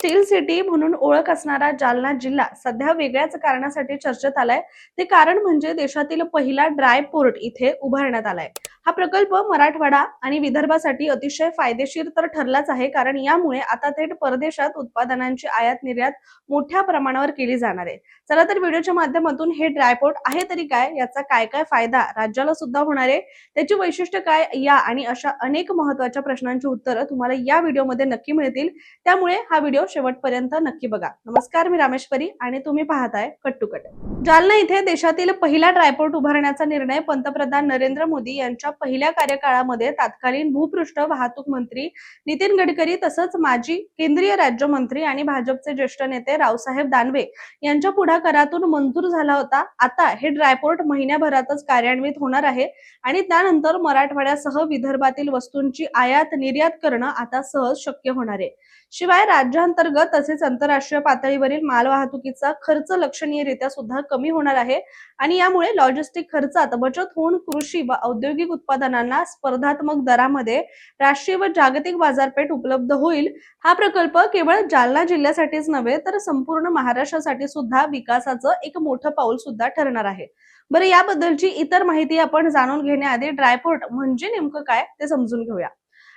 Steel city म्हणून ओळख असणारा जालना जिल्हा सध्या वेगळ्याच कारणासाठी चर्चेत आलाय. ते कारण म्हणजे देशातील पहिला ड्राय पोर्ट इथे उभारण्यात आलाय. हा प्रकल्प मराठवाडा आणि विदर्भासाठी अतिशय फायदेशीर तर ठरलाच आहे, कारण यामुळे आता थेट परदेशात उत्पादनांची आयात निर्यात मोठ्या प्रमाणावर केली जाणार आहे. चला तर व्हिडिओच्या माध्यमातून हे ड्राय पोर्ट आहे तरी काय, याचा काय काय फायदा राज्याला सुद्धा होणार आहे, त्याची वैशिष्ट्य काय, या आणि अशा अनेक महत्त्वाच्या प्रश्नांची उत्तरं तुम्हाला या व्हिडिओमध्ये नक्की मिळतील. त्यामुळे हा व्हिडिओ शेवटपर्यंत नक्की बघा. नमस्कार, मी रामेश्वरी आणि तुम्ही पाहताय कट टू कट. जालना इथे देशातील पहिला ड्रायपोर्ट उभारण्याचा निर्णय पंतप्रधान नरेंद्र मोदी यांच्या पहिल्या कार्यकाळामध्ये तत्कालीन भूपृष्ठ वाहतूक मंत्री नितीन गडकरी तसंच माजी केंद्रीय राज्यमंत्री आणि भाजपचे ज्येष्ठ नेते रावसाहेब दानवे यांच्या पुढाकारातून मंजूर झाला होता. आता हे ड्रायपोर्ट महिन्याभरातच कार्यान्वित होणार आहे आणि त्यानंतर मराठवाड्यासह विदर्भातील वस्तूंची आयात निर्यात करणं आता सहज शक्य होणार आहे. शिवाय राज्यांतर्गत तसेच आंतरराष्ट्रीय पातळीवरील मालवाहतुकीचा खर्च लक्षणीयरित्या सुद्धा कमी होणार आहे आणि यामुळे लॉजिस्टिक खर्चात बचत होऊन कृषी व औद्योगिक उत्पादनांना स्पर्धात्मक दरामध्ये राष्ट्रीय व जागतिक बाजारपेठ उपलब्ध होईल. हा प्रकल्प केवळ जालना जिल्ह्यासाठीच नव्हे तर संपूर्ण महाराष्ट्रासाठी सुद्धा विकासाचं एक मोठं पाऊल सुद्धा ठरणार आहे. बरं, याबद्दलची इतर माहिती आपण जाणून घेण्याआधी ड्रायपोर्ट म्हणजे नेमकं काय ते समजून घेऊया.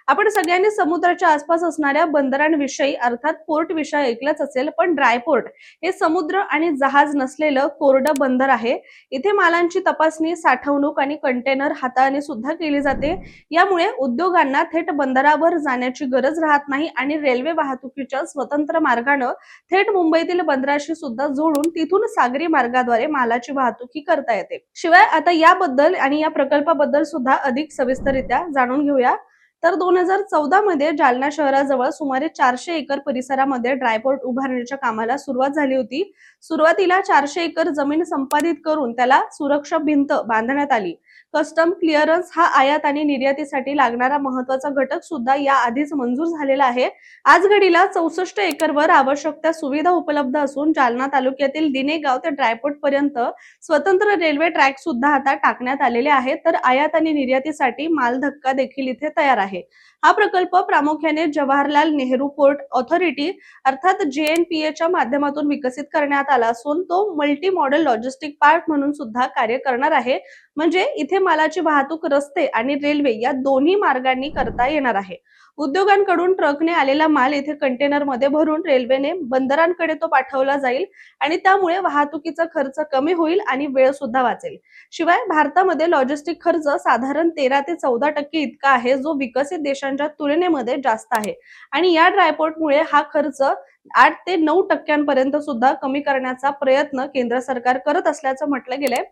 आपण सगळ्यांनी समुद्राच्या आसपास असणाऱ्या बंदरांविषयी अर्थात पोर्ट विषय ऐकलंच असेल, पण ड्रायपोर्ट हे समुद्र आणि जहाज नसलेलं कोरडं बंदर आहे. इथे मालांची तपासणी, साठवणूक आणि कंटेनर हाताळणी सुद्धा केली जाते. यामुळे उद्योगांना थेट बंदरावर जाण्याची गरज राहत नाही आणि रेल्वे वाहतुकीच्या स्वतंत्र मार्गाने थेट मुंबईतील बंदराशी सुद्धा जोडून तिथून सागरी मार्गाद्वारे मालाची वाहतूक करता येते. शिवाय आता याबद्दल आणि या प्रकल्पाबद्दल सुद्धा अधिक सविस्तररित्या जाणून घेऊया. तर 2014 मध्ये जालना शहराजवळ सुमारे 400 एकर परिसरामध्ये ड्रायपोर्ट उभारण्याच्या कामाला सुरुवात झाली होती. सुरुवातीला 400 एकर जमीन संपादित करून त्याला सुरक्षा भिंत बांधण्यात आली. कस्टम क्लिअरन्स हा आयात आणि निर्यातीसाठी लागणारा महत्त्वाचा घटक सुद्धा या आधीच मंजूर झालेला आहे. आज घडीला 64 एकरवर आवश्यक त्या सुविधा उपलब्ध असून जालना तालुक्यातील दिनेगाव ते ड्रायपोर्ट पर्यंत स्वतंत्र रेल्वे ट्रॅक सुद्धा आता टाकण्यात आलेले आहेत. तर आयात आणि निर्यातीसाठी माल धक्का देखील इथे तयार आहे. हा प्रकल्प प्रामुख्याने जवाहरलाल नेहरू पोर्ट ऑथॉरिटी अर्थात JNPA च्या माध्यमातून विकसित करण्यात आला असून तो मल्टी मॉडेल लॉजिस्टिक पार्क म्हणून सुद्धा कार्य करणार आहे. म्हणजे इथे मालाची वाहतूक रस्ते आणि रेल्वे या दोन्ही मार्गांनी करता येणार आहे. उद्योगांकडून ट्रकने आलेला माल इथे कंटेनर मध्ये भरून रेल्वेने बंदरांकडे तो पाठवला जाईल आणि त्यामुळे वाहतुकीचा खर्च कमी होईल आणि वेळ सुद्धा वाचेल. शिवाय भारतामध्ये लॉजिस्टिक खर्च साधारण 13 ते 14% इतका आहे, जो विकसित देशांच्या तुलनेमध्ये जास्त आहे आणि या ड्रायपोर्टमुळे हा खर्च 8 ते 9% सुद्धा कमी करण्याचा प्रयत्न केंद्र सरकार करत असल्याचं म्हटलं गेलंय.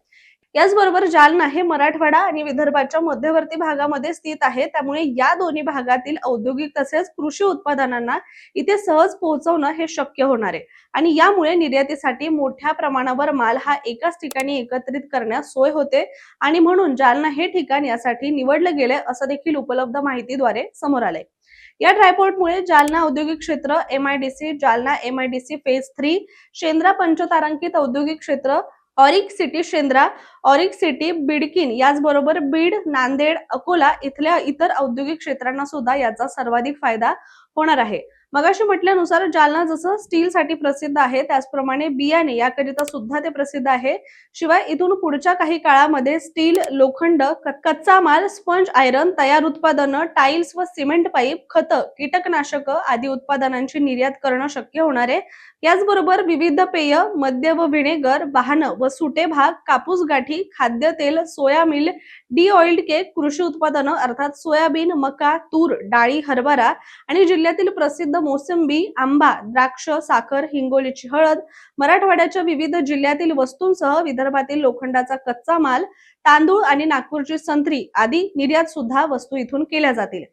याचबरोबर जालना हे मराठवाडा आणि विदर्भाच्या मध्यवर्ती भागामध्ये स्थित आहे. त्यामुळे या दोन्ही भागातील औद्योगिक तसेच कृषी उत्पादनांना इथे सहज पोहोचवणं हे शक्य होणार आहे आणि यामुळे निर्यातीसाठी मोठ्या प्रमाणावर माल हा एकाच ठिकाणी एकत्रित करण्यास सोय होते आणि म्हणून जालना हे ठिकाण यासाठी निवडलं गेलंय असं देखील उपलब्ध माहितीद्वारे समोर आलंय. या ड्रायपोर्टमुळे जालना औद्योगिक क्षेत्र, MIDC Jalna, MIDC phase 3, Shendra पंचतारांकित औद्योगिक क्षेत्र, ऑरिक सिटी शेंद्रा, ऑरिक सिटी बिडकीन, याचबरोबर बीड, नांदेड, अकोला इथल्या इतर औद्योगिक क्षेत्रांना सुद्धा याचा सर्वाधिक फायदा होणार आहे. मगाशी म्हटल्यानुसार जालना जसं स्टील साठी प्रसिद्ध आहे, त्याचप्रमाणे बियाणे याकरिता सुद्धा ते प्रसिद्ध आहे. शिवाय इथून पुढच्या काही काळामध्ये स्टील, लोखंड, कच्चा माल, स्पंज आयरन, तयार उत्पादनं, टाइल्स व सिमेंट पाईप, खतं, कीटकनाशक आदी उत्पादनांची निर्यात करणं शक्य होणार आहे. याचबरोबर विविध पेय, मद्य व व्हिनेगर, वाहनं व सुटे भाग, कापूस गाठी, खाद्यतेल, सोया मिल, डी ऑइल्ड केक, कृषी उत्पादनं अर्थात सोयाबीन, मका, तूर, डाळी, हरभरा आणि जिल्ह्यातील प्रसिद्ध मोसंबी, आंबा, द्राक्ष, साखर, हिंगोलीची हळद, मराठवाड्याच्या विविध जिल्ह्यातील वस्तूंसह विदर्भातील लोखंडाचा कच्चा माल, तांदूळ आणि नागपूरची संत्री आदी निर्यात सुद्धा वस्तू इथून केल्या जातील.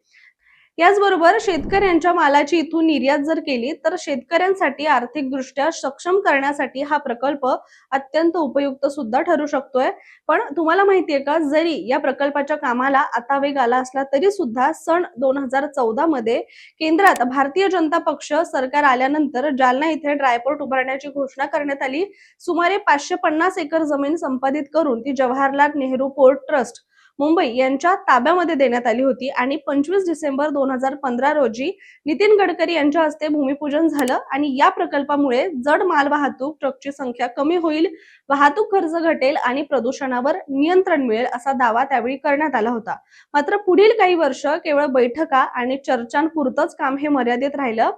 याचबरोबर शेतकऱ्यांच्या मालाची इथून निर्यात जर केली तर शेतकऱ्यांसाठी आर्थिकदृष्ट्या सक्षम करण्यासाठी हा प्रकल्प अत्यंत उपयुक्त सुद्धा ठरू शकतोय. पण तुम्हाला माहितीये का, जरी या प्रकल्पाच्या कामाला आता वेग आला असला तरी सुद्धा सन 2014 मध्ये केंद्रात भारतीय जनता पक्ष सरकार आल्यानंतर जालना इथे ड्रायपोर्ट उभारण्याची घोषणा करण्यात आली. सुमारे 550 एकर जमीन संपादित करून ती जवाहरलाल नेहरू पोर्ट ट्रस्ट मुंबई यांच्या ताब्यामध्ये देण्यात आली होती आणि 25 डिसेंबर 2015 रोजी नितीन गडकरी यांच्या हस्ते भूमिपूजन झालं आणि या प्रकल्पामुळे जड मालवाहतूक ट्रकची संख्या कमी होईल, वाहतूक खर्च घटेल आणि प्रदूषणावर नियंत्रण मिळेल असा दावा त्यावेळी करण्यात आला होता. मात्र पुढील काही वर्ष केवळ बैठका आणि चर्चांपुरतच काम हे मर्यादित राहिलं.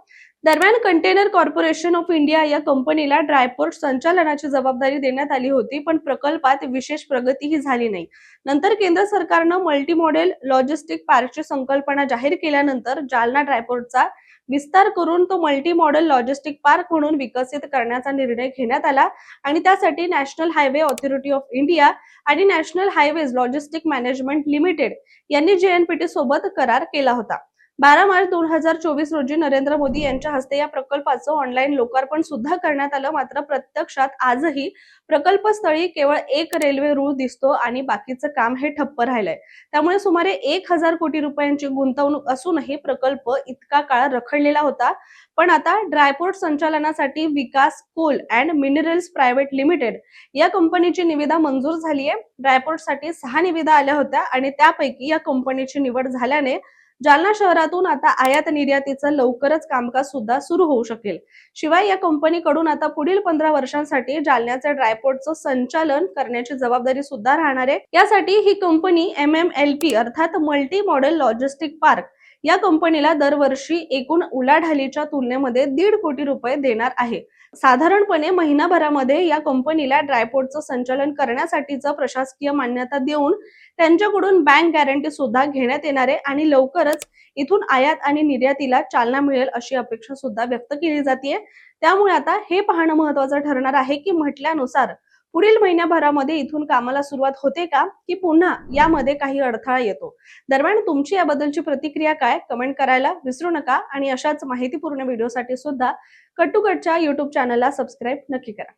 दरम्यान कंटेनर कॉर्पोरेशन ऑफ इंडिया या कंपनीला ड्रायपोर्ट संचालनाची जबाबदारी देण्यात आली होती, पण प्रकल्पात विशेष प्रगतीही झाली नाही. नंतर केंद्र सरकारनं मल्टी मॉडेल लॉजिस्टिक पार्कची संकल्पना जाहीर केल्यानंतर जालना ड्रायपोर्टचा विस्तार करून तो मल्टी मॉडेल लॉजिस्टिक पार्क म्हणून विकसित करण्याचा निर्णय घेण्यात आला आणि त्यासाठी national highway authority of India आणि national highways logistic management limited यांनी JNPT सोबत करार केला होता. 12 मार्च 2024 रोजी नरेंद्र मोदी यांच्या हस्ते या प्रकल्पाचं ऑनलाईन लोकार्पण सुद्धा करण्यात आलं. मात्र प्रत्यक्षात आजही प्रकल्पस्थळी केवळ एक रेल्वे रूळ दिसतो आणि बाकीचं काम हे ठप्प राहिलंय. त्यामुळे सुमारे 1000 कोटी रुपयांची गुंतवणूक असूनही प्रकल्प इतका काळ रखडलेला होता. पण आता ड्रायपोर्ट संचालनासाठी Vikas coal and minerals private limited या कंपनीची निविदा मंजूर झाली आहे. ड्रायपोर्टसाठी 6 निविदा आल्या होत्या आणि त्यापैकी या कंपनीची निवड झाल्याने जालना शहरातून आता आयात निर्यातीचं लवकरच कामकाज सुद्धा सुरू होऊ शकेल. शिवाय या कंपनीकडून आता पुढील 15 वर्षांसाठी जालन्याचे ड्रायपोर्टचं संचालन करण्याची जबाबदारी सुद्धा राहणार आहे. यासाठी ही कंपनी MMLP अर्थात मल्टी मॉडेल लॉजिस्टिक पार्क या कंपनीला दरवर्षी एकूण उलाढालीच्या तुलनेमध्ये 1.5 कोटी रुपये देणार आहे. साधारणपणे महिनाभरामध्ये या कंपनीला ड्रायपोर्टचं संचालन करण्यासाठीचं प्रशासकीय मान्यता देऊन त्यांच्याकडून बँक गॅरंटी सुद्धा घेण्यात येणार आहे आणि लवकरच इथून आयात आणि निर्यातीला चालना मिळेल अशी अपेक्षा सुद्धा व्यक्त केली जाते. त्यामुळे आता हे पाहणं महत्त्वाचं ठरणार आहे की म्हटल्यानुसार पुढील महिन्याभरामध्ये इथून कामाला सुरुवात होते का, की पुन्हा यामध्ये काही अडथळा येतो. दरम्यान तुमची याबद्दलची प्रतिक्रिया काय, कमेंट करायला विसरू नका आणि अशाच माहितीपूर्ण व्हिडिओसाठी सुद्धा कट टू कटच्या YouTube चॅनलला सबस्क्राईब नक्की करा.